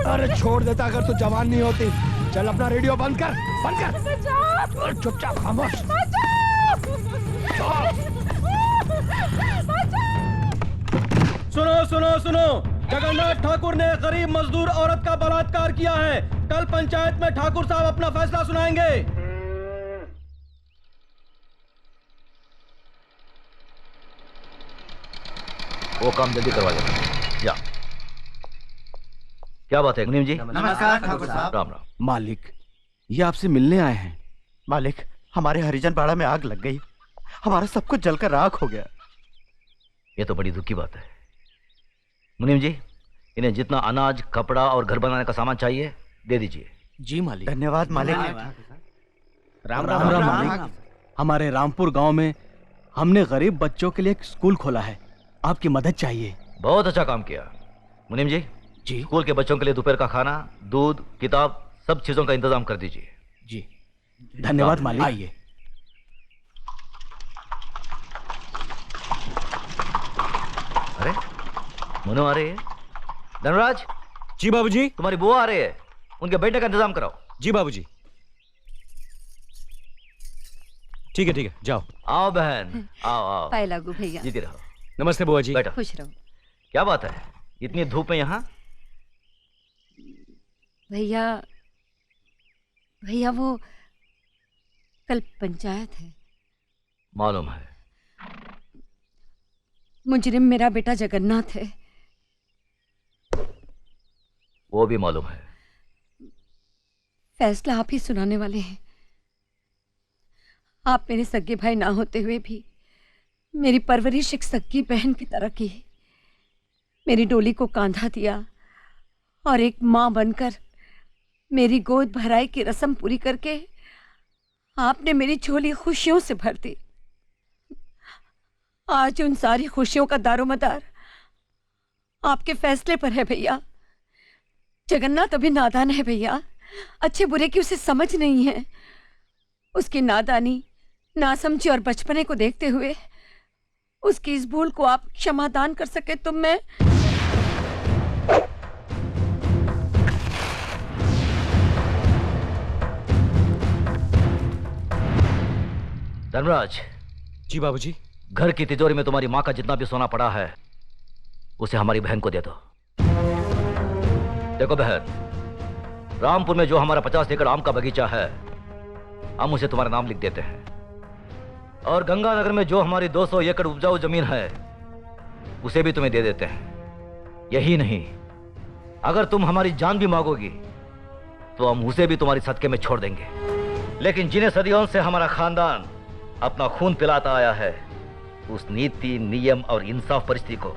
अरे छोड़ देता अगर तू जवान नहीं होती। चल अपना रेडियो बंद कर, बंद कर। चुपचाप खामोश। सुनो सुनो सुनो, जगन्नाथ ठाकुर ने गरीब मजदूर औरत का बलात्कार किया है। कल पंचायत में ठाकुर साहब अपना फैसला सुनाएंगे। वो काम जल्दी करवा देना। जा। क्या बात है मुनीम जी? नमस्कार ठाकुर साहब। राम राम। मालिक, ये आपसे मिलने आए हैं। मालिक, हमारे हरिजन पाड़ा में आग लग गई, हमारा सब कुछ जलकर राख हो गया। ये तो बड़ी दुख की बात है। मुनीम जी, इन्हें जितना अनाज, कपड़ा और घर बनाने का सामान चाहिए दे दीजिए। जी मालिक। धन्यवाद मालिक। राम राम मालिक। हमारे रामपुर गांव में हमने गरीब बच्चों के लिए एक स्कूल खोला है, आपकी मदद चाहिए। बहुत अच्छा काम किया। मुनीम जी, जी स्कूल के बच्चों के लिए दोपहर का खाना, दूध, किताब, सब चीजों का इंतजाम कर दीजिए। जी धन्यवाद मालिक। आइए। अरे मनु आ रही है। धनराज। जी बाबूजी। तुम्हारी बुआ आ रही है, उनके बेटे का इंतजाम कराओ। जी बाबूजी। ठीक है, जाओ। आओ बहन, आओ आओ। पाए लागू भैया। जीती रहो। नमस्ते बुआ जी। बैठो। खुश रहो। क्या बात है, इतनी धूप में यहाँ? भैया, भैया वो कल पंचायत है। मालूम है। मुजरिम मेरा बेटा जगन्नाथ है। वो भी मालूम है। फैसला आप ही सुनाने वाले हैं। आप मेरे सगे भाई ना होते हुए भी मेरी परवरिश एक सगी बहन की तरह की। मेरी डोली को कांधा दिया और एक मां बनकर मेरी गोद भराई की रस्म पूरी करके आपने मेरी झोली खुशियों से भर दी। आज उन सारी खुशियों का दारोमदार आपके फैसले पर है भैया। जगन्नाथ अभी नादान है भैया, अच्छे बुरे की उसे समझ नहीं है। उसकी नादानी, नासमझी और बचपने को देखते हुए उसकी इस भूल को आप क्षमादान कर सके तो मैं। धनराज। जी बाबूजी। घर की तिजोरी में तुम्हारी माँ का जितना भी सोना पड़ा है उसे हमारी बहन को दे दो। देखो बहन, रामपुर में जो हमारा 50 एकड़ आम का बगीचा है हम उसे तुम्हारा नाम लिख देते हैं, और गंगानगर में जो हमारी 200 एकड़ उपजाऊ जमीन है उसे भी तुम्हें दे देते हैं। यही नहीं, अगर तुम हमारी जान भी मांगोगी तो हम उसे भी तुम्हारी सदके में छोड़ देंगे। लेकिन जिन्हें सदियों से हमारा खानदान अपना खून पिलाता आया है उस नीति, नियम और इंसाफ परिस्थिति को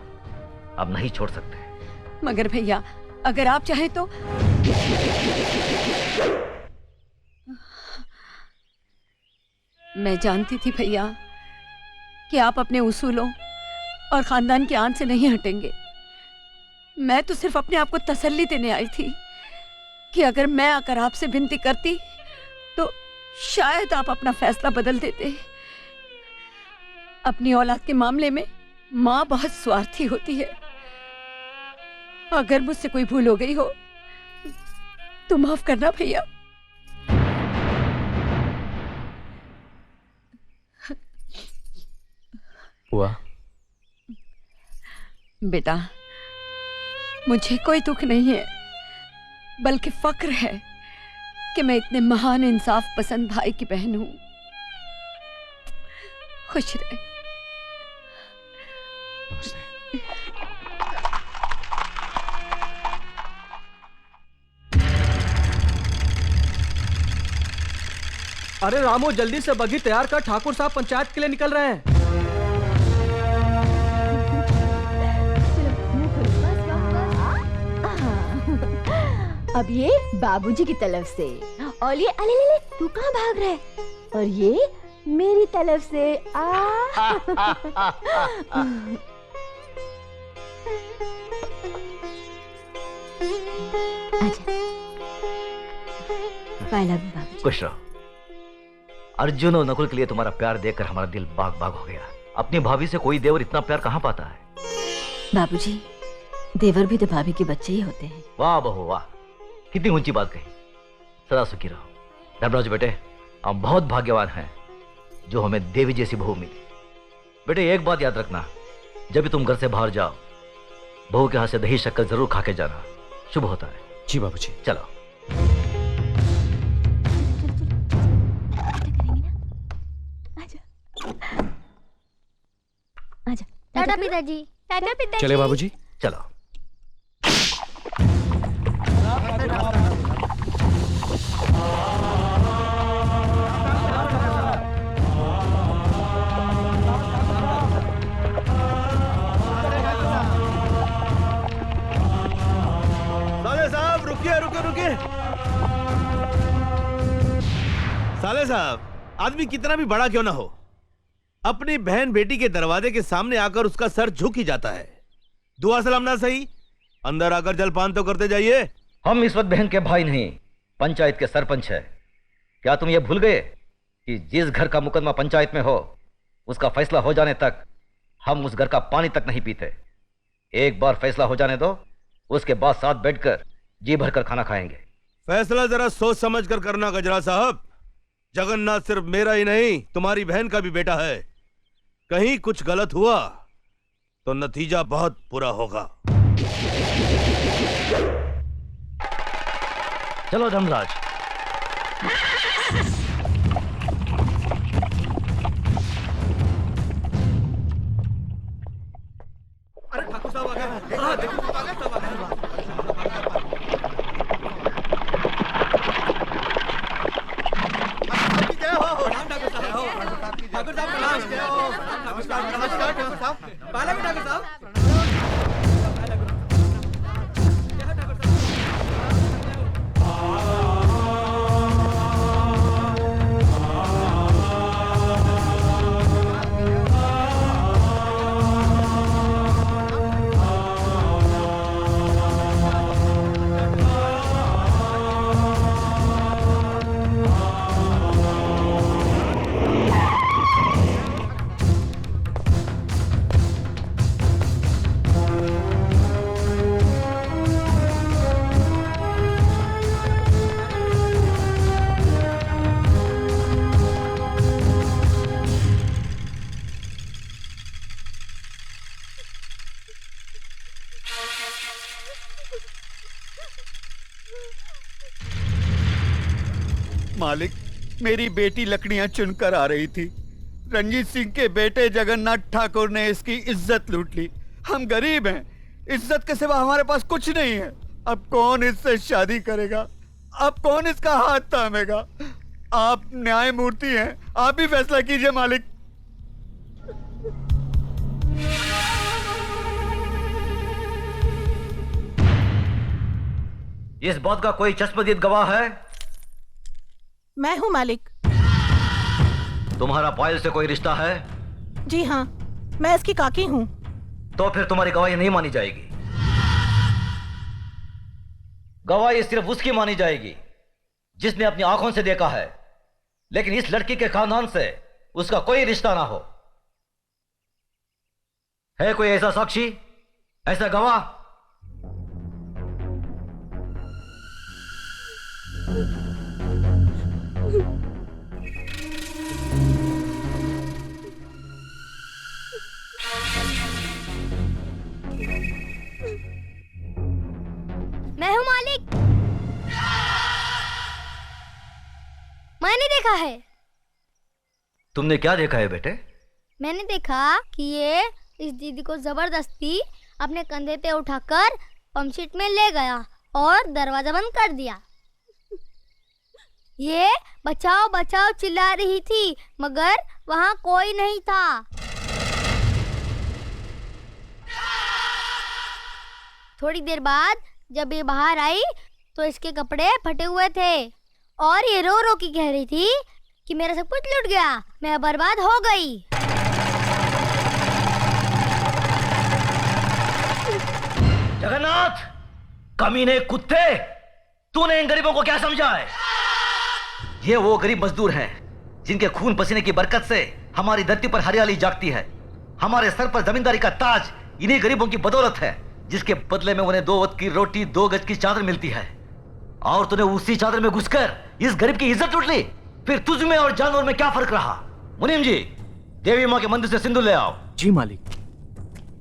अब नहीं छोड़ सकते। मगर भैया, अगर आप चाहें तो। मैं जानती थी भैया कि आप अपने उसूलों और खानदान के आन से नहीं हटेंगे। मैं तो सिर्फ अपने आप को तसल्ली देने आई थी कि अगर मैं आकर आपसे विनती करती तो शायद आप अपना फैसला बदल देते। अपनी औलाद के मामले में माँ बहुत स्वार्थी होती है। अगर मुझसे कोई भूल हो गई हो तो माफ करना भैया। हुआ बेटा, मुझे कोई दुख नहीं है, बल्कि फक्र है कि मैं इतने महान इंसाफ पसंद भाई की बहन हूं। खुश रहे। अरे रामू, जल्दी से बगी तैयार कर, ठाकुर साहब पंचायत के लिए निकल रहे हैं। अब ये बाबूजी की तरफ से, और ये अले ले ले, तू कहाँ भाग रहा है? और ये मेरी तरफ से बाबूजी। खुश रहो। अर्जुन और नकुल के लिए तुम्हारा प्यार देखकर हमारा दिल बाग बाग हो गया। अपनी भाभी से कोई देवर इतना प्यार कहाँ पाता है? बाबूजी, देवर भी तो भाभी के बच्चे ही होते हैं। वाह बहू वाह, कितनी ऊंची बात कही। सदा सुखी रहो। धर्मराज बेटे, हम बहुत भाग्यवान हैं जो हमें देवी जैसी बहू मिली। बेटे एक बात याद रखना, जब भी तुम घर से बाहर जाओ, बहू के हाथ से दही शक्कर जरूर खा के जाना, शुभ होता है। जी बाबूजी। चलो। आजा। टाटा पिताजी। टाटा पिताजी। चले बाबूजी। चलो। साले साहब रुकिए रुकिए रुकिए। साले साहब, आदमी कितना भी बड़ा क्यों ना हो, अपनी बहन बेटी के दरवाजे के सामने आकर उसका सर झुक ही जाता है। दुआ सलाम ना सही, अंदर आकर जलपान तो करते जाइए। हम इस वक्त बहन के भाई नहीं, पंचायत के सरपंच है। क्या तुम ये भूल गए कि जिस घर का मुकदमा पंचायत में हो, उसका फैसला हो जाने तक हम उस घर का पानी तक नहीं पीते। एक बार फैसला हो जाने दो, उसके बाद साथ बैठकर जी भरकर खाना खाएंगे। फैसला जरा सोच समझ कर करना गजरा साहब। जगन्नाथ सिर्फ मेरा ही नहीं, तुम्हारी बहन का भी बेटा है। कहीं कुछ गलत हुआ तो नतीजा बहुत बुरा होगा। चलो धर्मराज। अरे ठाकुर साहब आ गए। हाँ, देखो आ गए, सब आ गए। ठाकुर साहब नमस्कार। नमस्कार ठाकुर साहब। पहले भी ठाकुर साहब। मालिक, मेरी बेटी लकड़ियां चुनकर आ रही थी। रंजीत सिंह के बेटे जगन्नाथ ठाकुर ने इसकी इज्जत लूट ली। हम गरीब हैं, इज्जत के सिवा हमारे पास कुछ नहीं है। अब कौन इससे शादी करेगा? अब कौन इसका हाथ थामेगा? आप न्यायमूर्ति हैं, आप ही फैसला कीजिए मालिक। इस बात का कोई चश्मदीद गवाह है? मैं हूँ मालिक। तुम्हारा पायल से कोई रिश्ता है? जी हाँ, मैं इसकी काकी हूँ। तो फिर तुम्हारी गवाही नहीं मानी जाएगी। गवाही सिर्फ उसकी मानी जाएगी जिसने अपनी आंखों से देखा है, लेकिन इस लड़की के खानदान से उसका कोई रिश्ता ना हो। है कोई ऐसा साक्षी, ऐसा गवाह? मैं हूँ मालिक। मैंने देखा है। तुमने क्या देखा है बेटे? मैंने देखा कि ये इस दीदी को जबरदस्ती अपने कंधे पे उठाकर पंपशीट में ले गया और दरवाजा बंद कर दिया। ये बचाओ बचाओ चिल्ला रही थी, मगर वहाँ कोई नहीं था। थोड़ी देर बाद जब ये बाहर आई तो इसके कपड़े फटे हुए थे और ये रो रो के कह रही थी कि मेरा सब कुछ लूट गया, मैं बर्बाद हो गई। जगन्नाथ, कमीने कुत्ते, तूने इन गरीबों को क्या समझा है? ये वो गरीब मजदूर हैं जिनके खून पसीने की बरकत से हमारी धरती पर हरियाली जागती है। हमारे सर पर जमींदारी का ताज इन्हीं गरीबों की बदौलत है, जिसके बदले में उन्हें 2 वक्त की रोटी 2 गज की चादर मिलती है। और तूने उसी चादर में घुसकर इस गरीब की इज्जत लूट ली। फिर तुझ में और जानवर में क्या फर्क रहा? मुनीम जी, देवी माँ के मंदिर से सिंदूर ले आओ। जी मालिक।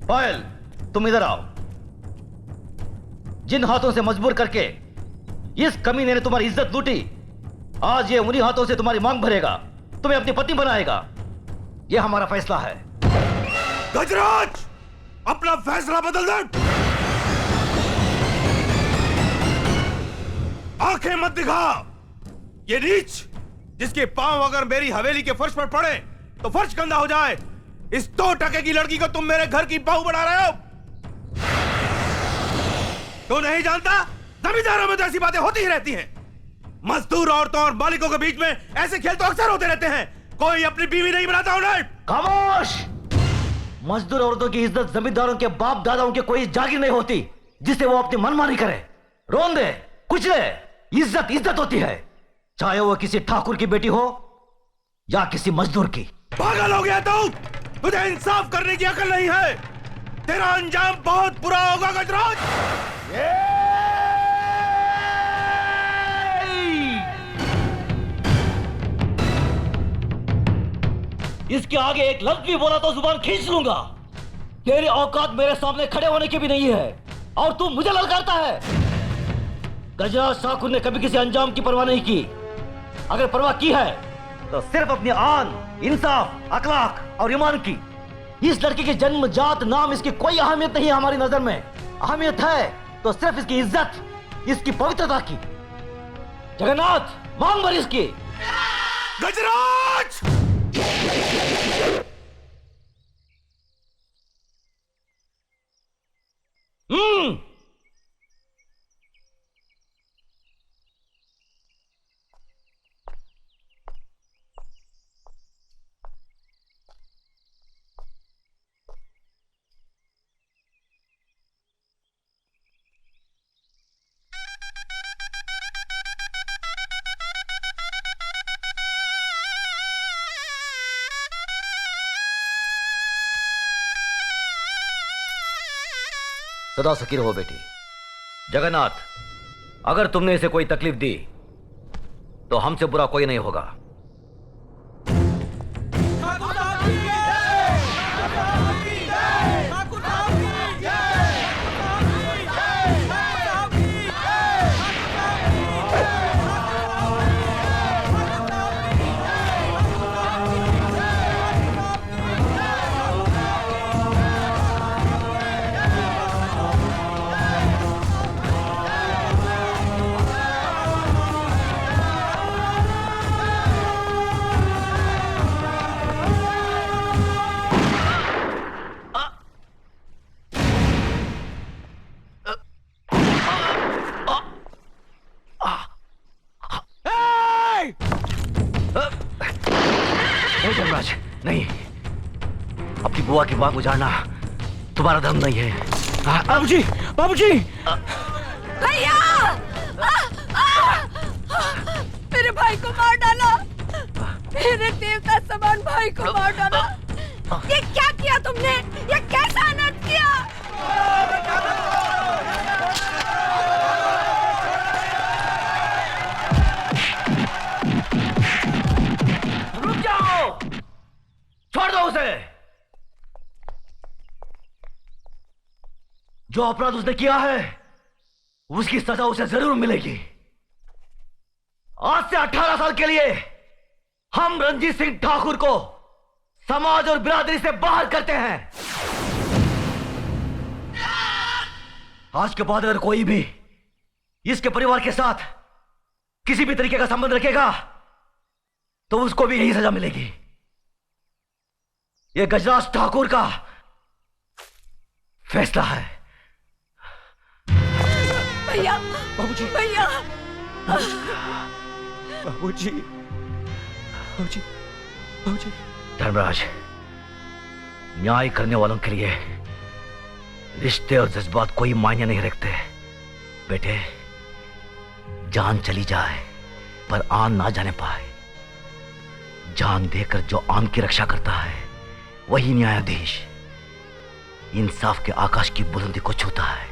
पायल, तुम इधर आओ। जिन हाथों से मजबूर करके इस कमीने ने तुम्हारी इज्जत लूटी, आज ये उन्हीं हाथों से तुम्हारी मांग भरेगा, तुम्हें अपनी पत्नी बनाएगा। ये हमारा फैसला है। गजराज, अपना फैसला बदल दे। आंखें मत दिखा। ये नीच जिसके पांव अगर मेरी हवेली के फर्श पर पड़े तो फर्श गंदा हो जाए, इस 2 टके की लड़की को तुम मेरे घर की बहू बना रहे हो। तो नहीं जानता, जमींदारों में तो ऐसी बातें होती ही रहती हैं। मजदूर औरतों और मालिकों के बीच में ऐसे खेल तो अक्सर होते रहते हैं। कोई अपनी बीवी नहीं बनाता उन्हें। खामोश! मजदूर औरतों की इज्जत जमींदारों के बाप दादाओं के कोई जागीर नहीं होती जिसे वो अपनी मनमानी करे। रोन दे, कुचले, इज्जत इज्जत होती है, चाहे वो किसी ठाकुर की बेटी हो या किसी मजदूर की। पागल हो गया तू? तुझे इंसाफ करने की अकल नहीं है। तेरा अंजाम बहुत बुरा होगा गजराज। इसके आगे एक लफ्ज भी बोला तो जुबान खींच लूंगा। तेरी औकात मेरे सामने खड़े होने की भी नहीं है और तू मुझे ललकारता है। गजराज ठाकुर ने कभी किसी अंजाम की परवाह नहीं की। अगर परवाह की है तो सिर्फ अपनी आन, इंसाफ, अखलाक और ईमान की। इस लड़की की जन्म, जात, नाम, इसकी कोई अहमियत नहीं है हमारी नजर में। अहमियत है तो सिर्फ इसकी इज्जत, इसकी पवित्रता की। जगन्नाथ, मांग भर इसकी। गजराज! सदा सुखी रहो बेटी। जगन्नाथ, अगर तुमने इसे कोई तकलीफ दी तो हमसे बुरा कोई नहीं होगा। नहीं, अपनी बुआ की बात उजाड़ना तुम्हारा धर्म नहीं है। बाबूजी, बाबूजी! भैया! मेरे भाई को मार डाला। मेरे देवता समान भाई को मार डाला। ये क्या किया तुमने? ये कैसा अनर्थ किया? रुक जाओ! छोड़ दो उसे। जो अपराध उसने किया है उसकी सजा उसे जरूर मिलेगी। आज से 18 साल के लिए हम रणजीत सिंह ठाकुर को समाज और बिरादरी से बाहर करते हैं। आज के बाद अगर कोई भी इसके परिवार के साथ किसी भी तरीके का संबंध रखेगा तो उसको भी यही सजा मिलेगी। यह गजराज ठाकुर का फैसला है। भैया! बाबूजी! भैया! बाबूजी! बाबूजी! बाबूजी! धर्मराज, न्याय करने वालों के लिए रिश्ते और जज्बात कोई मायने नहीं रखते। बेटे, जान चली जाए पर आन ना जाने पाए। जान देकर जो आन की रक्षा करता है वही न्यायाधीश इंसाफ के आकाश की बुलंदी को छूता है।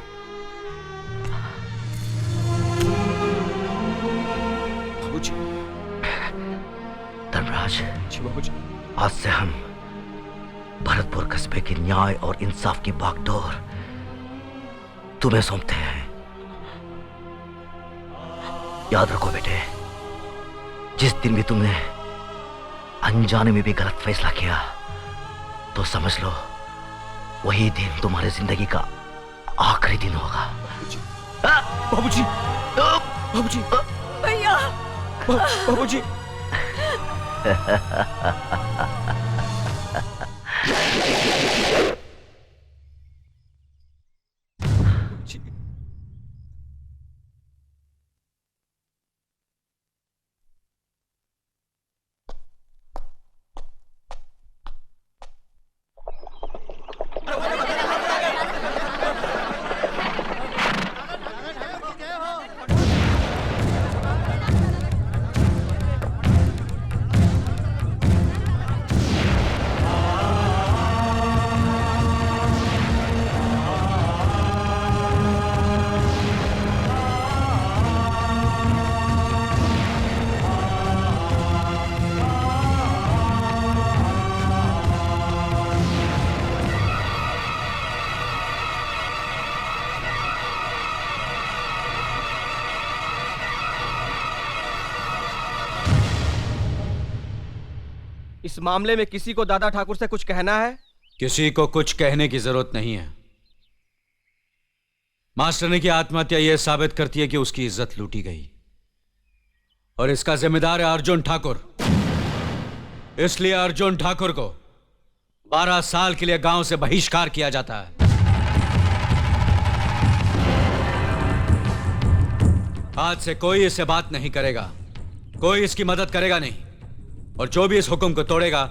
महाराज, आज से हम भरतपुर कस्बे के न्याय और इंसाफ की बागडोर तुम्हें सौंपते हैं। याद रखो बेटे, जिस दिन भी तुमने अनजाने में भी गलत फैसला किया तो समझ लो वही दिन तुम्हारी जिंदगी का आखिरी दिन होगा। बाबूजी, बाबूजी, भैया, बाबूजी। इस मामले में किसी को दादा ठाकुर से कुछ कहना है? किसी को कुछ कहने की जरूरत नहीं है। मास्टरनी की आत्महत्या यह साबित करती है कि उसकी इज्जत लूटी गई और इसका जिम्मेदार है अर्जुन ठाकुर। इसलिए अर्जुन ठाकुर को 12 साल के लिए गांव से बहिष्कार किया जाता है। आज से कोई इससे बात नहीं करेगा, कोई इसकी मदद करेगा नहीं, और जो भी इस हुक्म को तोड़ेगा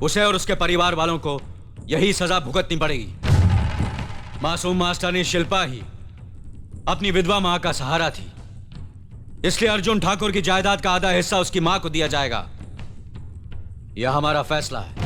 उसे और उसके परिवार वालों को यही सजा भुगतनी पड़ेगी। मासूम मास्टरनी शिल्पा ही अपनी विधवा मां का सहारा थी, इसलिए अर्जुन ठाकुर की जायदाद का आधा हिस्सा उसकी मां को दिया जाएगा। यह हमारा फैसला है।